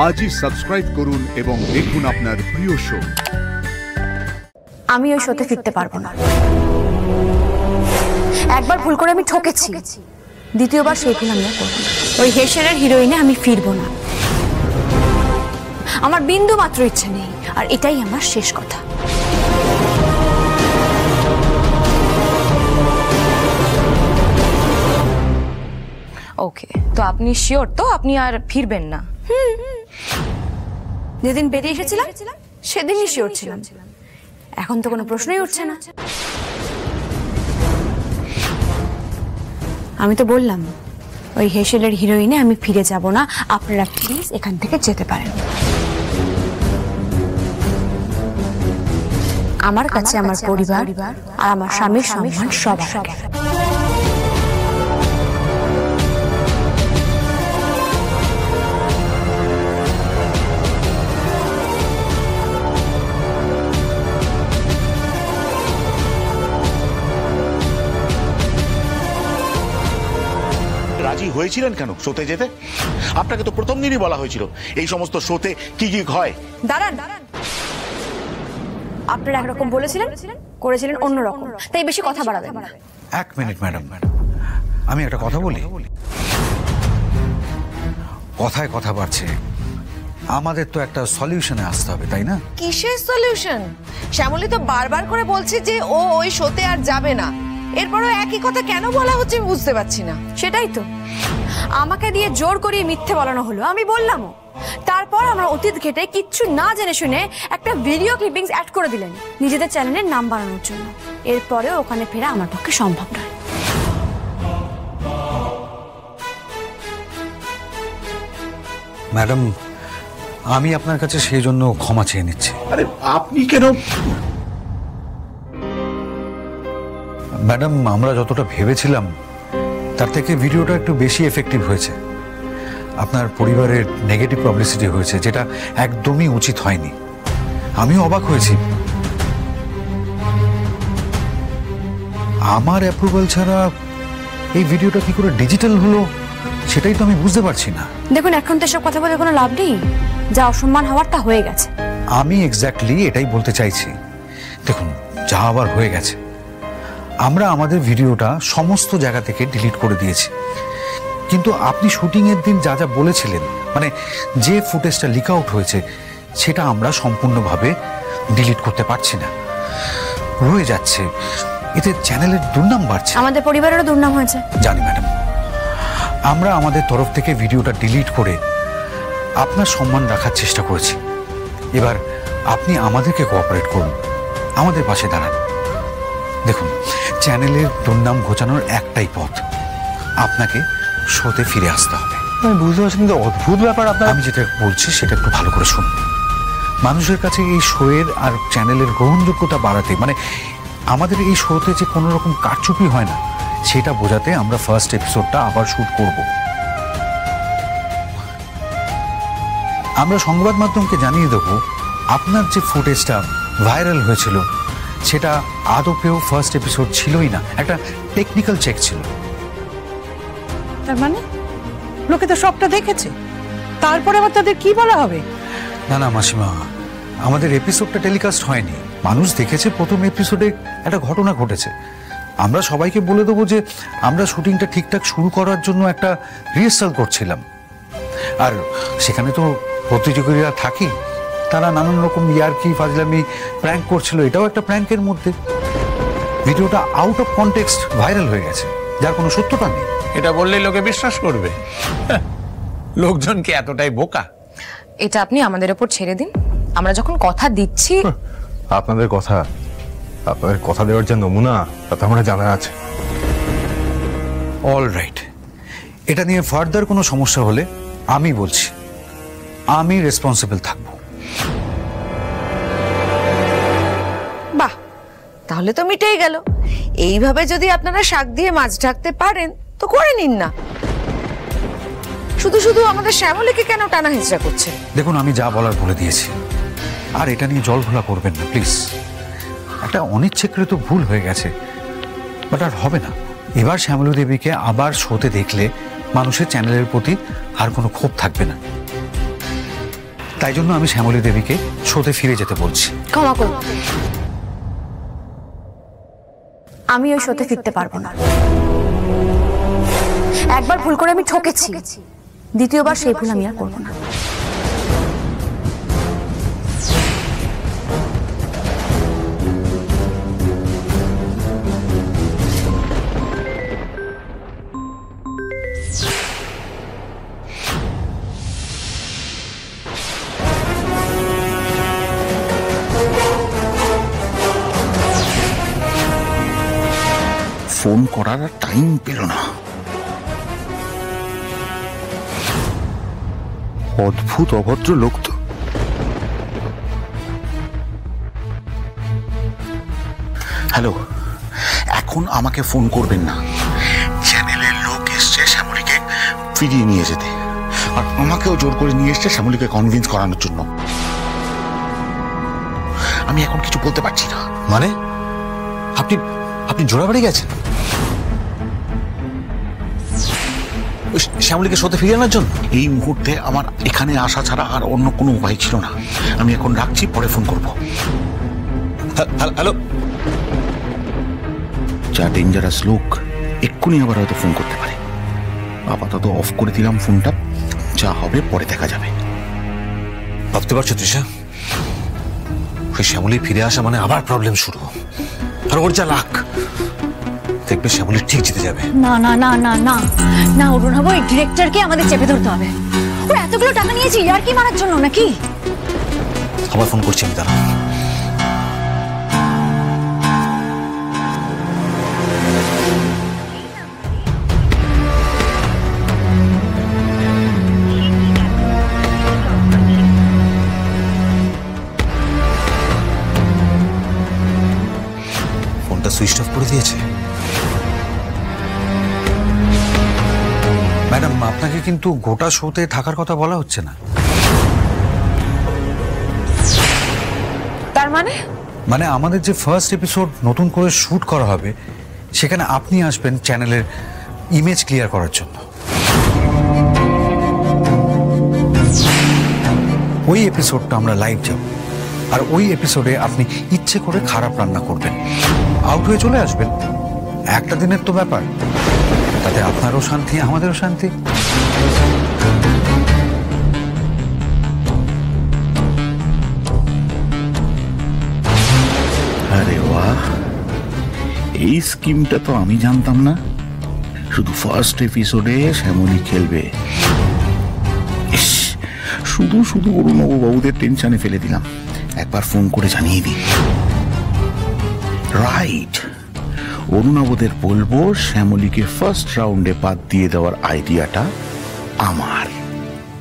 আজই সাবস্ক্রাইব করুন এবং দেখুন আপনার প্রিয় শো। আমি ওই শোতে ফিরতে পারবো না। একবার ভুল করে আমি ঠকেছি, দ্বিতীয়বার সেই ভুল আমি করব না। ওই হেসেলের হিরোইনে আমি ফিরবো না। আমার বিন্দু মাত্র ইচ্ছে নেই, আর এটাই আমার শেষ কথা। ওকে, তো আপনি শিওর তো আপনি আর ফিরবেন না? যেদিন বেরিয়ে এসেছিলাম সেদিনই শিওর ছিলাম। এখন তো কোনো প্রশ্নই উঠছে না। আমি তো বললাম ওই হেসেলের হিরোইনে আমি ফিরে যাব না। আপনারা প্লিজ এখান থেকে যেতে পারেন। আমার কাছে আমার পরিবার আর আমার স্বামীর সম্মান সব আগে। রাজি হয়েছিলেন কেন শোতে যেতে? আপনাকে তো প্রথম দিনই বলা হয়েছিল এই সমস্ত শোতে কি কি হয়। দাঁড়ান, আপনারা একরকম বলেছিলেন, করেছিলেন অন্যরকম, তাই বেশি কথা বাড়াবেন না। এক মিনিট ম্যাডাম, আমি একটা কথা বলি। কথায় কথা বাড়ছে, আমাদের তো একটা সলিউশনে আসতে হবে, তাই না? কিসের সলিউশন? শ্যামলী তো বারবার করে বলছে যে ও ওই শোতে আর যাবে না। এরপরও একই কথা কেন বলা হচ্ছে আমি বুঝতে পারছি না। সেটাই তো, আমাকে দিয়ে জোর করিয়ে মিথ্যে বলানো হলো। আমি বললামও, তারপর আমরা অতীত ঘেটে কিচ্ছু না জেনে শুনে একটা ভিডিও ক্লিপিংস অ্যাড করে দিলেন নিজেদের চ্যানেলের নাম বাড়ানোর জন্য। এরপরেও ওখানে ফেরা আমার পক্ষে সম্ভব নয়। ম্যাডাম, আমি আপনার কাছে সেই জন্য ক্ষমা চেয়ে নিচ্ছি। আরে আপনি কেন? ম্যাডাম, আমরা যতটা ভেবেছিলাম তার থেকে ভিডিওটা একটু বেশি এফেক্টিভ হয়েছে। আপনার পরিবারের নেগেটিভ পাবলিসিটি হয়েছে, যেটা একদমই উচিত হয়নি। আমিও অবাক হয়েছি। আমার অ্যাপ্রুভাল ছাড়া এই ভিডিওটা কি করে ডিজিটাল হলো সেটাই তো আমি বুঝতে পারছি না। দেখুন, এখন তো এসব কথা বলে কোনো লাভ নেই। যা অসম্মান হওয়ার তা হয়ে গেছে। আমি এক্স্যাক্টলি এটাই বলতে চাইছি। দেখুন, যা আবার হয়ে গেছে। আমরা আমাদের ভিডিওটা সমস্ত জায়গা থেকে ডিলিট করে দিয়েছি, কিন্তু আপনি শুটিং এর দিন যা যা বলেছিলেন, মানে যে ফুটেজটা লিক আউট হয়েছে, সেটা আমরা সম্পূর্ণভাবে ডিলিট করতে পারছি না, রয়ে যাচ্ছে। এতে চ্যানেলের দুর্নাম বাড়ছে। আমাদের পরিবারেরও দুর্নাম হয়েছে। জানি ম্যাডাম, আমরা আমাদের তরফ থেকে ভিডিওটা ডিলিট করে আপনার সম্মান রাখার চেষ্টা করেছি। এবার আপনি আমাদেরকে কোঅপারেট করুন, আমাদের পাশে দাঁড়ান। দেখুন, চ্যানেলের দুর্নাম ঘোচানোর একটাই পথ, আপনাকে শোতে ফিরে আসতে হবে। আমি বুঝতে পারছি, কিন্তু অদ্ভুত ব্যাপার। আমি যেটা বলছি সেটা একটু ভালো করে শুনুন। মানুষের কাছে এই শোয়ের আর চ্যানেলের গ্রহণযোগ্যতা বাড়াতে, মানে আমাদের এই শোতে যে কোনো রকম কারচুপি হয় না, সেটা বোঝাতে আমরা ফার্স্ট এপিসোডটা আবার শুট করব। আমরা সংবাদ মাধ্যমকে জানিয়ে দেবো আপনার যে ফুটেজটা ভাইরাল হয়েছিল সেটা আদপেও ফার্স্ট এপিসোড ছিলই না, একটা টেকনিক্যাল চেক ছিল। তার মানে লোকে তো সবটা দেখেছে, তারপরে আবার তাদের কি বলা হবে? না না মাসিমা, আমাদের এপিসোডটা টেলিকাস্ট হয়নি। মানুষ দেখেছে প্রথম এপিসোডে একটা ঘটনা ঘটেছে। আমরা সবাইকে বলে দেবো যে আমরা শুটিংটা ঠিকঠাক শুরু করার জন্য একটা রিহার্সাল করছিলাম। আর সেখানে তো প্রতিযোগীরা থাকি, তারা নানান রকম ইয়ার্কি ফাজলামি প্র্যাঙ্ক করছিল, এটাও একটা প্র্যাঙ্কের মধ্যে। ভিডিওটা আউট অফ কনটেক্সট ভাইরাল হয়ে গেছে, যার কোনো সত্যতা নেই। এটা বললেই লোকে বিশ্বাস করবে? লোকজন কি এতটাই বোকা? এটা আপনি আমাদের উপর ছেড়ে দিন। আমরা যখন কথা দিচ্ছি, আপনাদের কথা দেওয়ার যে নমুনা তা আমরা জানা আছে। অল রাইট, এটা নিয়ে ফার্দার কোনো সমস্যা হলে আমি বলছি আমি রেসপন্সিবল থাকবো। বাহ, তাহলে তো মিটেই গেল। এইভাবে যদি আপনারা শাক দিয়ে মাছ ঢাকতে পারেন তো করে নিন না। শুধু শুধু আমাদের শ্যামলীকে কেন টানা হেঁচড়া করছে? দেখুন, আমি যা বলার বলে দিয়েছি, আর এটা নিয়ে জল ঘোলা করবেন না প্লিজ। একটা অনিচ্ছাকৃত ভুল হয়ে গেছে, বাট আর হবে না। এবার শ্যামলী দেবীকে আবার শোতে দেখলে মানুষের চ্যানেলের প্রতি আর কোনো ক্ষোভ থাকবে না। তাই জন্য আমি শ্যামলী দেবীকে শোতে ফিরে যেতে বলছি। ক্ষমা করুন, আমি ওই শোতে ফিরতে পারবো না। একবার ভুল করে আমি ঠকেছি, দ্বিতীয়বার সেই ভুল আমি আর করবো না। ফোন করার টাইম পেল না। অদ্ভুত অভদ্র লোক তো। হ্যালো, এখন আমাকে ফোন করবেন না। চ্যানেলের লোক এসছে শ্যামলীকে ফিরিয়ে নিয়ে যেতে, আর আমাকেও জোর করে নিয়ে এসছে শ্যামলীকে কনভিন্স করানোর জন্য। আমি এখন কিছু বলতে পারছি না। মানে আপনি আপনি জোড়াবাড়ি গেছেন শ্যামলীকে শোতে ফিরিয়ে আনার জন্য? এই মুহূর্তে আমার এখানে আসা ছাড়া আর অন্য কোনো উপায় ছিল না। আমি এখন রাখছি, পরে ফোন করব। হ্যালো, যা ডেঞ্জারাস লোক, এক্ষুনি আবার হয়তো ফোন করতে পারে। আপাতত অফ করে দিলাম ফোনটা, যা হবে পরে দেখা যাবে। ভাবতে পারছো তৃষা, ওই শ্যামলী ফিরে আসা মানে আবার প্রবলেম শুরু। আর ওর যা লাক, দেখবে শ্যামলী ঠিক জিতে যাবে। না না না না না না, অরুণ হবো, এই ডিরেক্টরকে আমাদের চেপে ধরতে হবে। ও এতগুলো টাকা নিয়েছে ইয়ার কি মারার জন্য নাকি? আবার ফোন করছি আমি, দাঁড়া। ফোনটা সুইচ অফ করে দিয়েছে। ম্যাডাম, আপনাকে কিন্তু গোটা শোতে থাকার কথা বলা হচ্ছে না। তার মানে? মানে আমাদের যে ফার্স্ট এপিসোড নতুন করে শুট করা হবে, সেখানে আপনি আসবেন চ্যানেলের ইমেজ ক্লিয়ার করার জন্য। ওই এপিসোডটা আমরা লাইভ যাব, আর ওই এপিসোডে আপনি ইচ্ছে করে খারাপ রান্না করবেন, আউট হয়ে চলে আসবেন। একটা দিনের তো ব্যাপার, তাতে আপনারও শান্তি, আমাদেরও শান্তি। আরে বাহ, এই স্কিমটা তো আমি জানতাম না। শুধু ফার্স্ট এপিসোডে শ্যামলী খেলবে। ইস, শুধু শুধু অরুণবাবু বাবুদের টেনশনে ফেলে দিলাম। একবার ফোন করে জানিয়ে দিই। রাইট, অরুণাবদের বলবো শ্যামলীকে ফার্স্ট রাউন্ডে বাদ দিয়ে দেওয়ার আইডিয়াটা আমার।